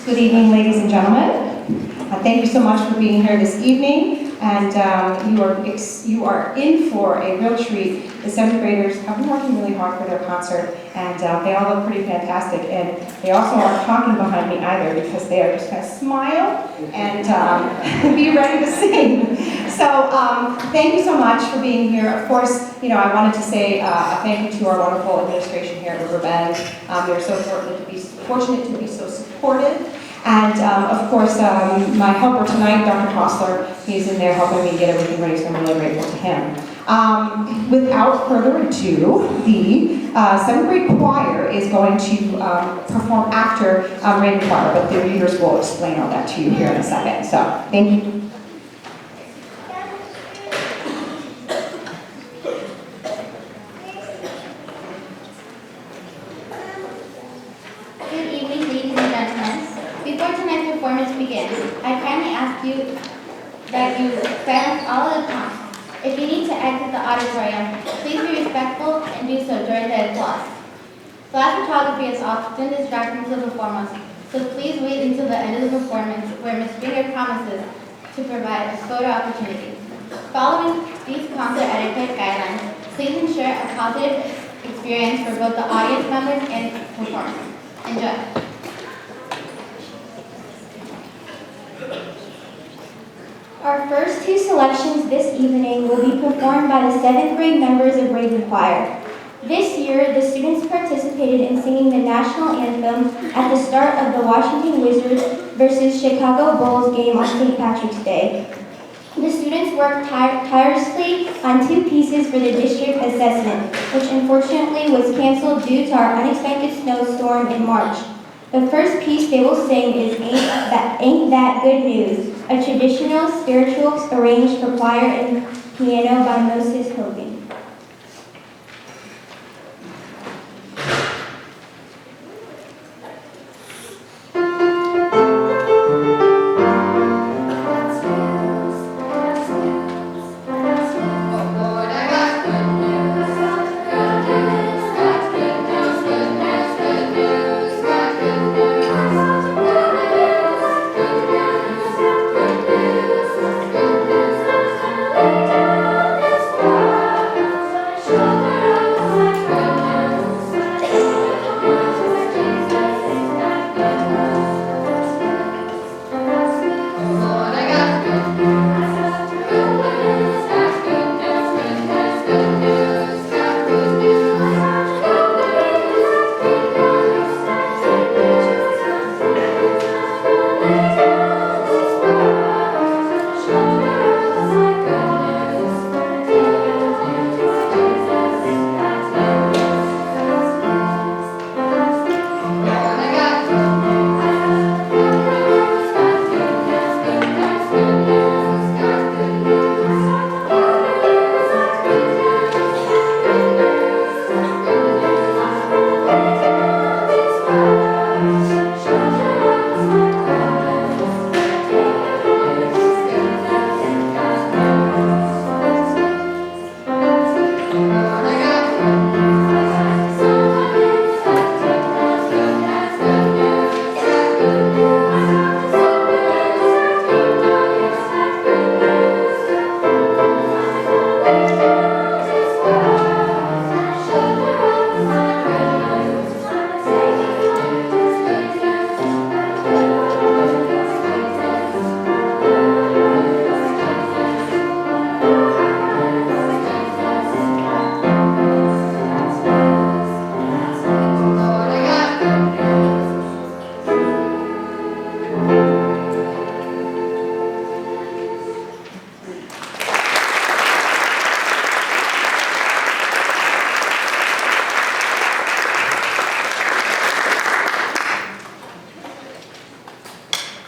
Good evening, ladies and gentlemen. Thank you so much for being here this evening. And you are in for a real treat. The 7th graders have been working really hard for their concert, and they all look pretty fantastic. And they also aren't talking behind me either, because they are just going to smile and be ready to sing. So thank you so much for being here. Of course, I wanted to say a thank you to our wonderful administration here at Riverbend. They're so fortunate to be so supportive. And of course, my helper tonight, Dr. Hostler, he's in there helping me get everything ready, so I'm really grateful to him. Without further ado, the 7th grade choir is going to perform after Raven Choir, but the leaders will explain all that to you here in a second. So, thank you. Good evening, ladies and gentlemen. Before tonight's performance begins, I kindly ask you that you silence all of the prompts. If you need to exit the auditorium, please be respectful and do so during the applause. Flash photography is often distracting to the performers, so please wait until the end of the performance where Ms. Springer promises to provide a photo opportunity. Following these concert etiquette guidelines, please ensure a positive experience for both the audience members and performers. Enjoy. Our first two selections this evening will be performed by the 7th grade members of Raven Choir. This year, the students participated in singing the national anthem at the start of the Washington Wizards versus Chicago Bulls game on St. Patrick's Day. The students worked tirelessly on 2 pieces for the district assessment, which unfortunately was canceled due to our unexpected snowstorm in March. The first piece they will sing is Ain't That Good News, a traditional spiritual arranged for choir and piano by Moses Hogan.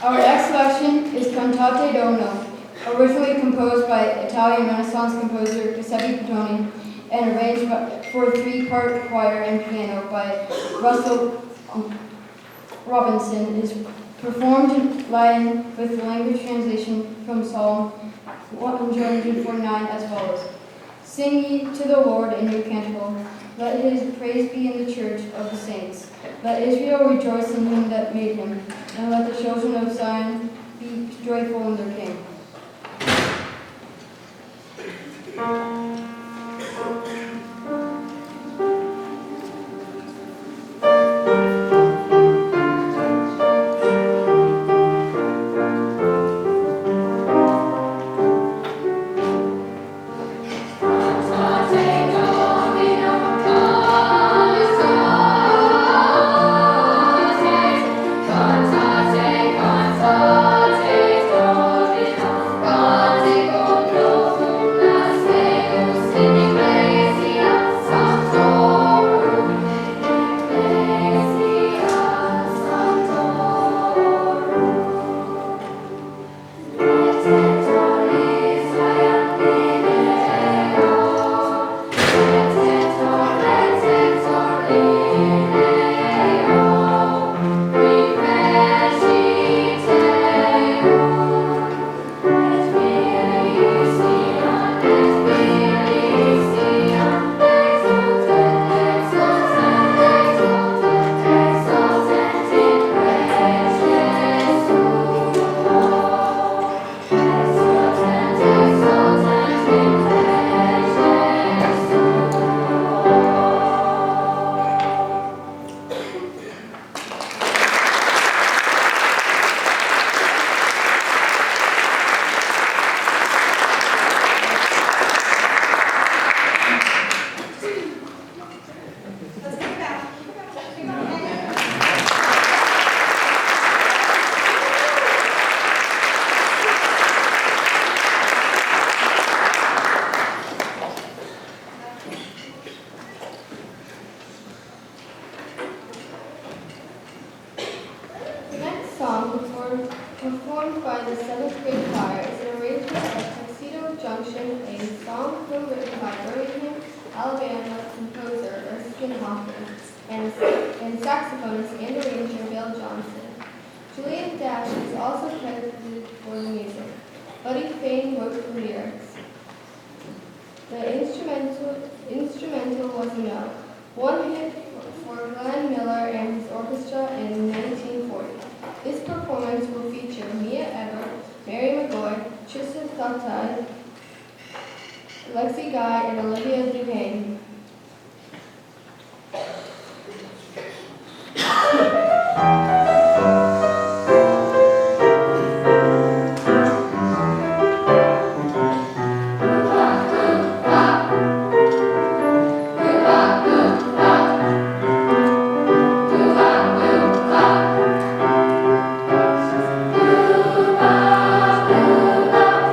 Our next selection is Dono, originally composed by Italian Renaissance composer Giuseppe Potomac and arranged for a 3-part choir and piano by Russell Robinson. It is performed in line with the language translation from Psalm 149 as follows. Sing ye to the Lord a new canticle. Let his praise be in the church of the saints. Let Israel rejoice in him that made him, and let the children of Zion be joyful in their king. Performed by the 7th grade choir is an arrangement of Tuxedo, Junction, a song written by Birmingham, Alabama composer Erskine Hoffman and saxophonist and arranger Bill Johnson. Julian Dash is also credited for the music. Buddy Fain wrote the lyrics. The instrumental was a note, one hit for Glenn Miller and his orchestra in 1940. This performance will feature Mia Everett, Mary McGoy, Tristan Thottai, Lexi Guy, and Olivia Duhane.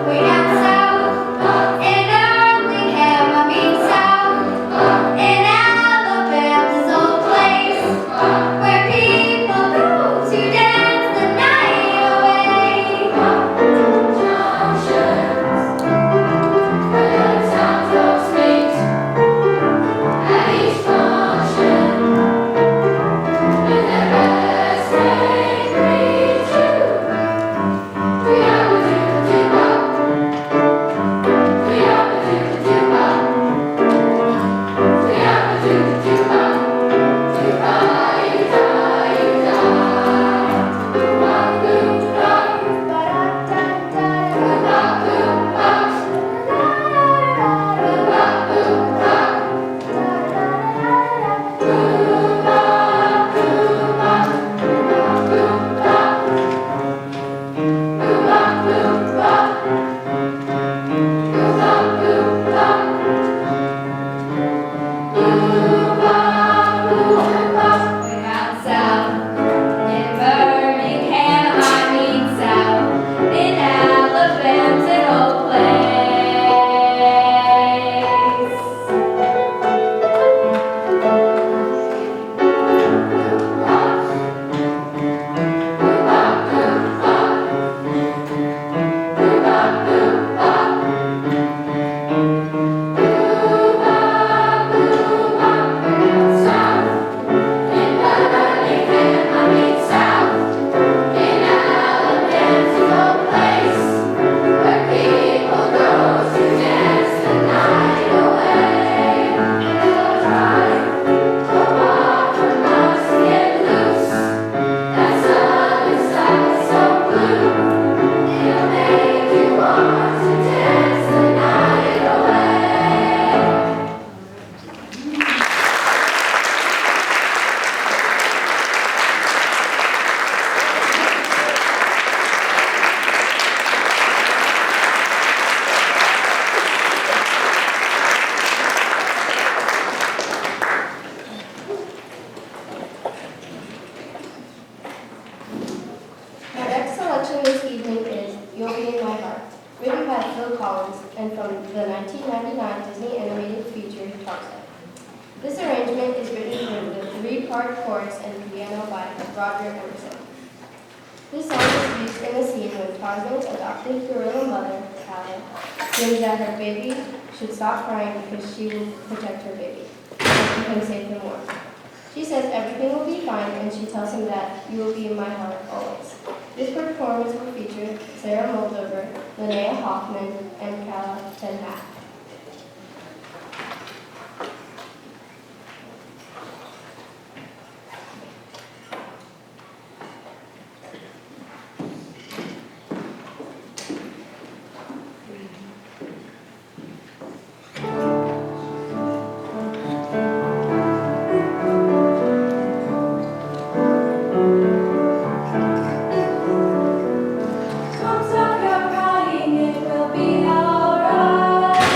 Way down south in Arlingham, I mean south. Phil Collins and from the 1999 Disney animated feature Tuxedo. This arrangement is written for the three-part chorus and piano by Roger Emerson. This song is used in a scene when Tarzan's adopted gorilla mother, Calla, claims that her baby should stop crying because she will protect her baby and he can save him more. She says everything will be fine and she tells him that you will be in my heart always. This performance will feature Sarah Moldover, Linnea Hoffman, and Calla Ten Hag. Don't stop your crying, it will be alright.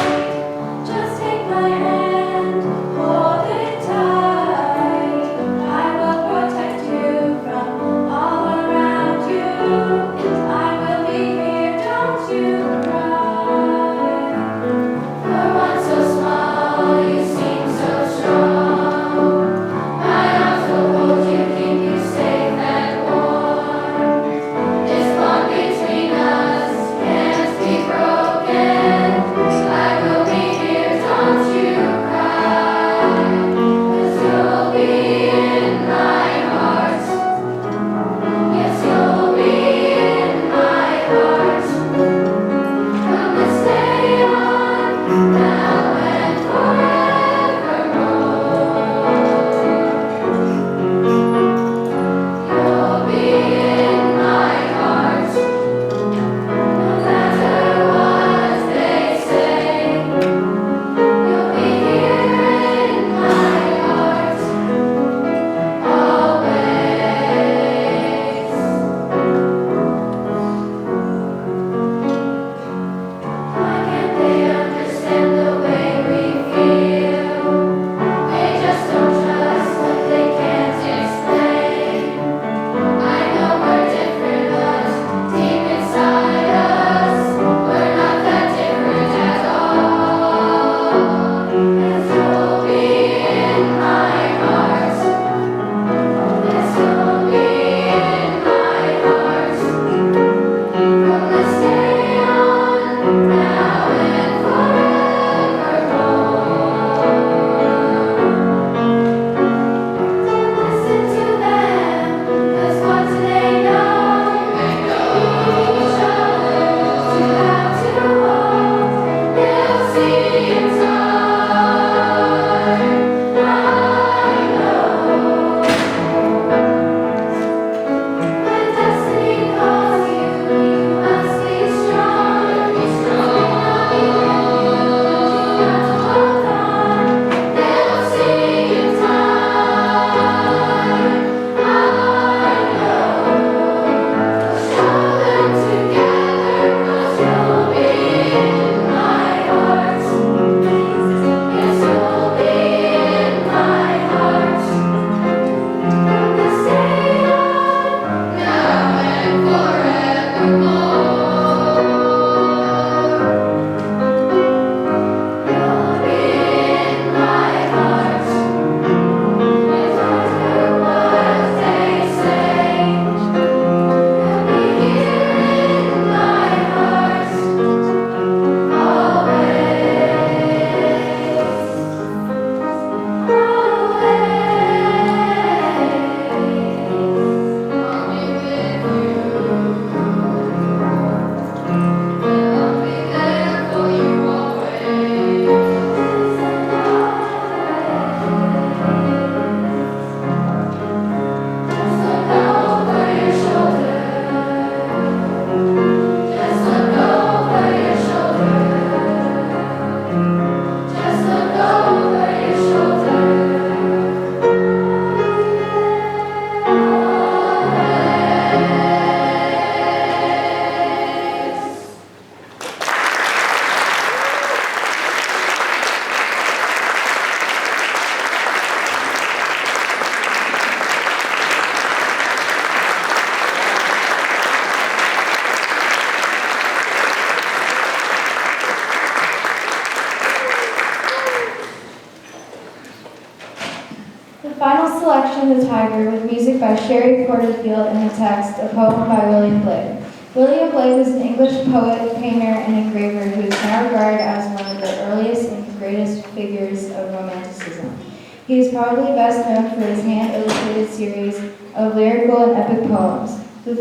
selection, The Tyger, with music by Sherry Porterfield and the text, a poem by William Blake. William Blake was an English poet, painter, and engraver who is now regarded as one of the earliest and greatest figures of Romanticism. He is probably best known for his hand-illustrated series of lyrical and epic poems, the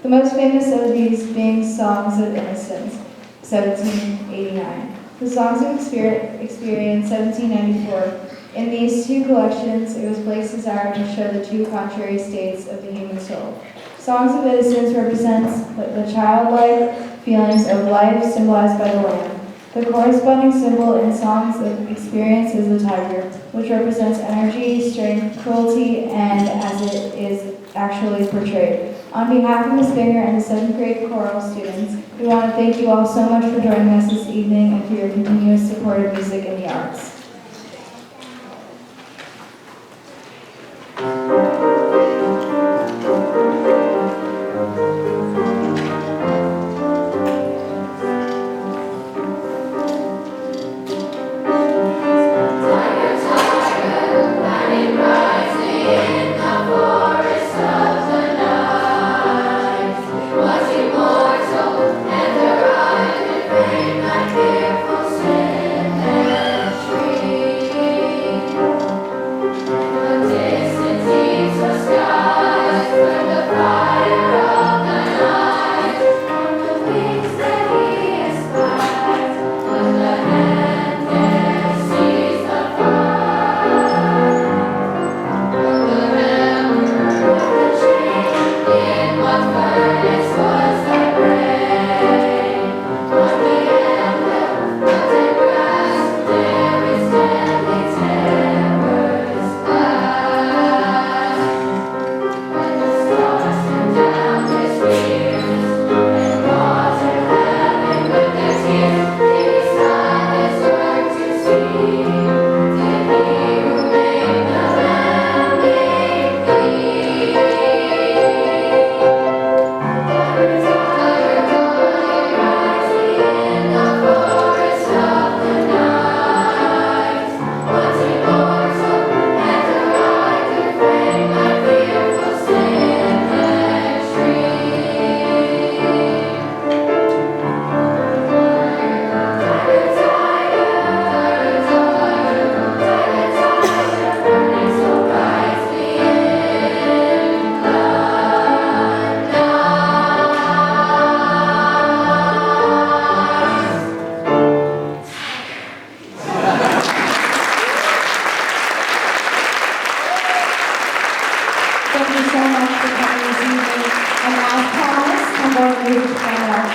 most famous of these being Songs of Innocence, 1789. The Songs of Experience, 1794. In these two collections, it was Blake's desire to show the two contrary states of the human soul. Songs of Innocence represents the childlike feelings of life symbolized by the lamb. The corresponding symbol in Songs of Experience is the tiger, which represents energy, strength, cruelty, and as it is actually portrayed. On behalf of Ms. Binger and the 7th grade choral students, we want to thank you all so much for joining us this evening and for your continuous support of music and the arts.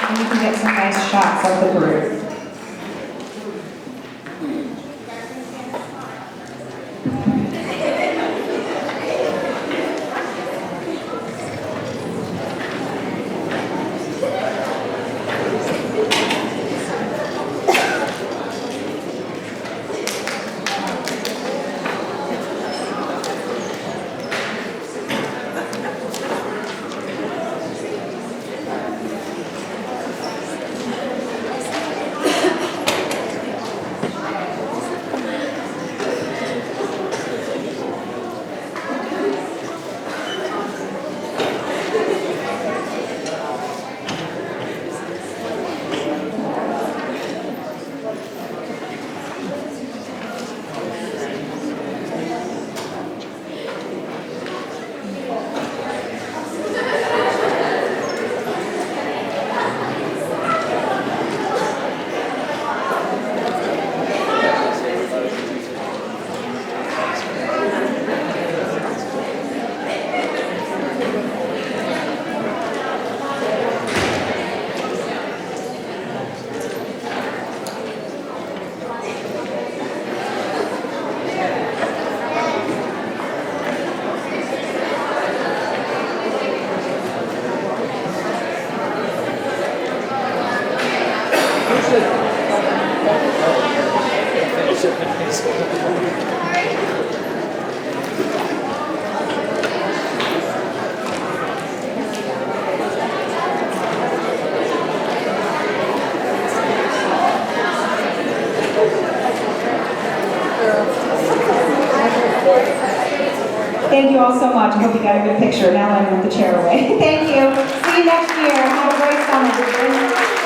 And you can get some nice shots of the group. so much. I hope you got a good picture. Now I move the chair away. Thank you. See you next year. Have a great summer.